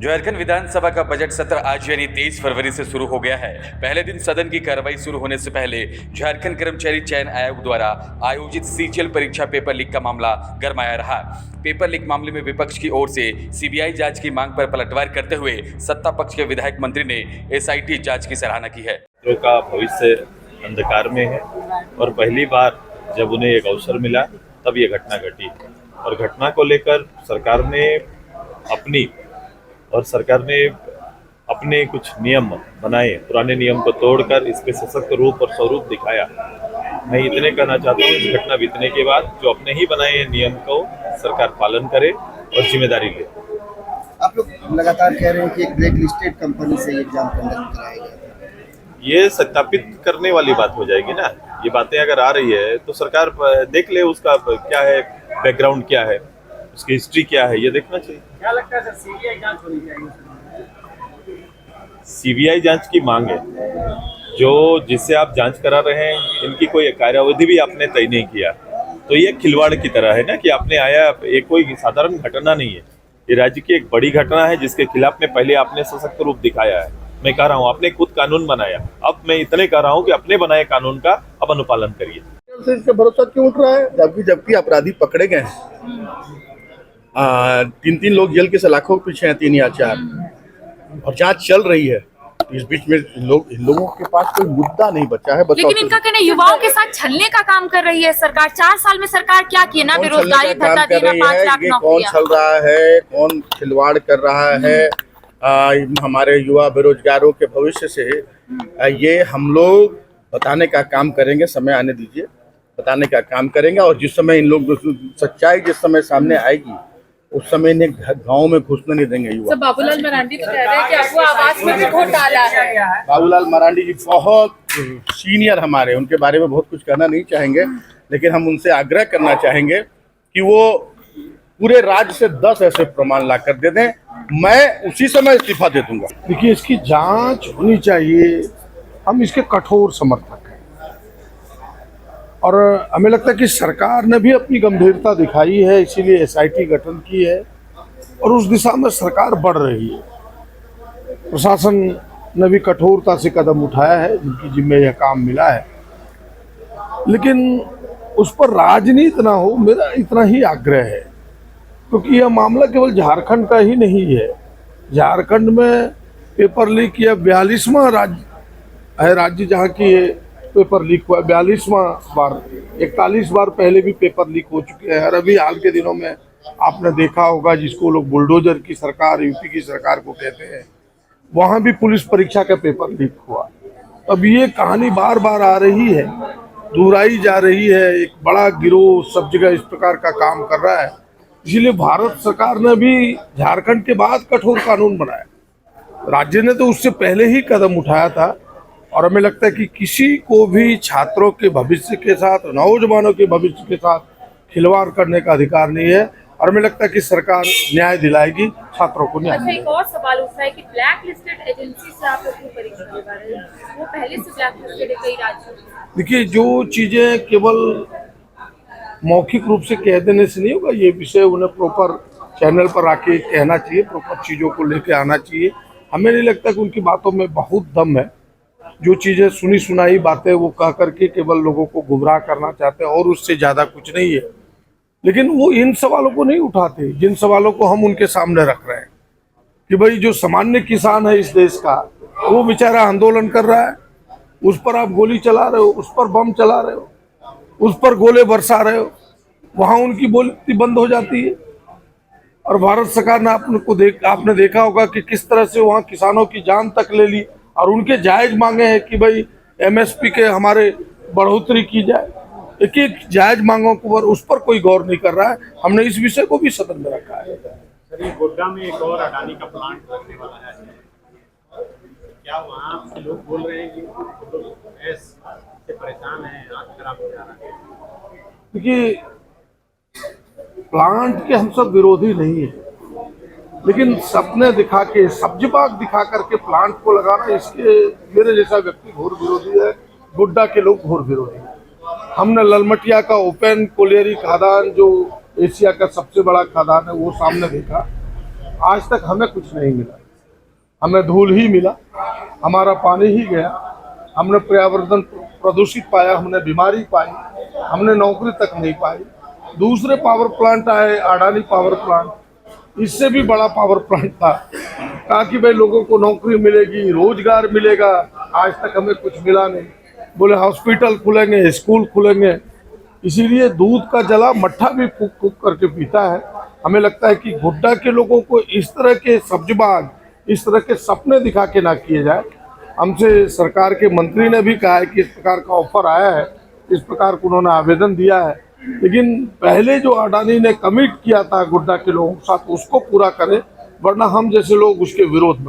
झारखंड विधानसभा का बजट सत्र आज यानी 23 फरवरी से शुरू हो गया है। पहले दिन सदन की कार्रवाई शुरू होने से पहले झारखंड कर्मचारी चयन आयोग द्वारा आयोजित सीजीएल परीक्षा पेपर लीक का मामला गरमाया रहा। पेपर लीक मामले में विपक्ष की ओर से सीबीआई जांच की मांग पर पलटवार करते हुए सत्ता पक्ष के विधायक मंत्री ने एसआईटी जांच की सराहना की है। का भविष्य अंधकार में है और पहली बार जब उन्हें एक अवसर मिला तब ये घटना घटी और घटना को लेकर सरकार ने अपने कुछ नियम बनाए, पुराने नियम को तोड़कर इस पे सशक्त रूप और स्वरूप दिखाया। मैं इतने कहना चाहता हूँ, इस घटना बीतने के बाद जो अपने ही बनाए नियम को सरकार पालन करे और जिम्मेदारी ले। आप लोग लगातार कह रहे हैं कि एक ब्लैक लिस्टेड कंपनी से एग्जाम कंडक्ट कराया गया, ये सत्यापित करने वाली बात हो जाएगी ना। ये बातें अगर आ रही है तो सरकार देख ले उसका क्या है, बैकग्राउंड क्या है, उसकी हिस्ट्री क्या है, ये देखना चाहिए। क्या लगता है सर, सीबीआई जांच होनी चाहिए? सीबीआई जांच की मांग है, जो जिससे आप जांच करा रहे हैं, इनकी कोई कार्यावधि भी आपने तय नहीं किया, तो ये खिलवाड़ की तरह है ना कि आपने आया, एक कोई साधारण घटना नहीं है, ये राज्य की एक बड़ी घटना है जिसके खिलाफ में पहले आपने सशक्त रूप दिखाया है। मैं कह रहा हूँ आपने खुद कानून बनाया, अब मैं इतने कह रहा हूँ कि अपने बनाए कानून का अब अनुपालन करिए। इसका भरोसा क्यों उठ रहा है जबकि अपराधी पकड़े गए हैं? 3 लोग जेल के सलाखों के पीछे हैं, 3 या 4, और जांच चल रही है। इस बीच में लोगों के पास कोई मुद्दा नहीं बचा है। लेकिन इनका कहना है युवाओं के साथ छलने का काम कर रही है सरकार। 4 साल में सरकार क्या किया ना, बेरोजगारी भत्ता देना, 5 लाख नौकरियां। कौन छल रहा है, कौन खिलवाड़ कर रहा है हमारे युवा बेरोजगारों के भविष्य से, ये हम लोग बताने का काम करेंगे। समय आने दीजिए, बताने का काम करेंगे। और जिस समय इन लोग सच्चाई जिस समय सामने आएगी उस समय इन्हें गाँव में घुसने नहीं देंगे युवा। बाबूलाल मरांडी तो कह रहे हैं कि आपको आवास में भी वोट डाला है। बाबूलाल मरांडी जी बहुत सीनियर हमारे, उनके बारे में बहुत कुछ कहना नहीं चाहेंगे, लेकिन हम उनसे आग्रह करना चाहेंगे कि वो पूरे राज्य से 10 ऐसे प्रमाण ला कर दे दें, मैं उसी समय इस्तीफा दे दूंगा। देखिए, इसकी जांच होनी चाहिए, हम इसके कठोर समर्थक हैं और हमें लगता है कि सरकार ने भी अपनी गंभीरता दिखाई है, इसीलिए एसआईटी गठन की है और उस दिशा में सरकार बढ़ रही है। प्रशासन ने भी कठोरता से कदम उठाया है, जिनकी जिम्मे यह काम मिला है, लेकिन उस पर राजनीति ना हो, मेरा इतना ही आग्रह है। क्योंकि यह मामला केवल झारखंड का ही नहीं है। झारखंड में पेपर लीक यह 42वां राज्य जहाँ की पेपर लीक हुआ, 42वां बार। 41 बार पहले भी पेपर लीक हो चुके हैं और अभी हाल के दिनों में आपने देखा होगा, जिसको लोग बुलडोजर की सरकार, यूपी की सरकार को कहते हैं, वहाँ भी पुलिस परीक्षा का पेपर लीक हुआ। अब ये कहानी बार बार आ रही है, दोहराई जा रही है। एक बड़ा गिरोह सब जगह इस प्रकार का काम कर रहा है, इसलिए भारत सरकार ने भी झारखंड के बाद कठोर कानून बनाया। राज्य ने तो उससे पहले ही कदम उठाया था और हमें लगता है कि किसी को भी छात्रों के भविष्य के साथ, नौजवानों के भविष्य के साथ खिलवाड़ करने का अधिकार नहीं है और हमें लगता है कि सरकार न्याय दिलाएगी, छात्रों को न्याय दिलाएगी। एक और सवाल उठता है कि ब्लैक लिस्टेड एजेंसी से आप लोग परीक्षा करवा रहे हैं, वो पहले से ब्लैक लिस्टेड है कई राज्यों में। देखिए, जो चीजें केवल मौखिक रूप से कह देने से नहीं होगा, ये विषय उन्हें प्रॉपर चैनल पर आके कहना चाहिए, प्रॉपर चीजों को लेके आना चाहिए। हमें नहीं लगता कि उनकी बातों में बहुत दम है। जो चीजें सुनी सुनाई बातें वो कह करके केवल लोगों को गुमराह करना चाहते हैं और उससे ज्यादा कुछ नहीं है। लेकिन वो इन सवालों को नहीं उठाते जिन सवालों को हम उनके सामने रख रहे हैं कि भाई जो सामान्य किसान है इस देश का, वो बेचारा आंदोलन कर रहा है, उस पर आप गोली चला रहे हो, उस पर बम चला रहे हो, उस पर गोले बरसा रहे हो, वहाँ उनकी बोली बंद हो जाती है। और भारत सरकार ने आपने देखा होगा कि किस तरह से वहाँ किसानों की जान तक ले ली और उनके जायज मांगे हैं कि भाई एमएसपी के हमारे बढ़ोतरी की जाए। एक जायज मांगों पर उस पर कोई गौर नहीं कर रहा है। हमने इस विषय को भी सदन में रखा है। सर, ये गोड्डा में एक और अडानी का प्लांट लगने वाला है, क्या वहाँ से लोग बोल रहे हैं कि लोग गैस से परेशान हैं, आँख खराब हो जा रहा है? देखिए, प्लांट के हम सब विरोधी नहीं है, लेकिन सपने दिखा के, सब्जी बाग दिखा करके प्लांट को लगाना, इसके मेरे जैसा व्यक्ति घोर विरोधी है। गोड्डा के लोग घोर विरोधी है। हमने ललमटिया का ओपन कोलियरी खदान, जो एशिया का सबसे बड़ा खदान है, वो सामने देखा आज तक हमें कुछ नहीं मिला। हमें धूल ही मिला, हमारा पानी ही गया, हमने पर्यावरण प्रदूषित पाया, हमने बीमारी पाई, हमने नौकरी तक नहीं पाई। दूसरे पावर प्लांट आए, अडानी पावर प्लांट, इससे भी बड़ा पावर प्लांट था, कहा कि भाई लोगों को नौकरी मिलेगी, रोजगार मिलेगा। आज तक हमें कुछ मिला नहीं। बोले हॉस्पिटल खुलेंगे, स्कूल खुलेंगे, इसीलिए दूध का जला मट्ठा भी फूक फूक करके पीता है। हमें लगता है कि गोड्डा के लोगों को इस तरह के सब्जबाग, इस तरह के सपने दिखा के ना किए जाए। हमसे सरकार के मंत्री ने भी कहा है कि इस प्रकार का ऑफर आया है, इस प्रकार का उन्होंने आवेदन दिया है, लेकिन पहले जो अडानी ने कमिट किया था गोड्डा के लोगों के साथ उसको पूरा करें, वरना हम जैसे लोग उसके विरोध में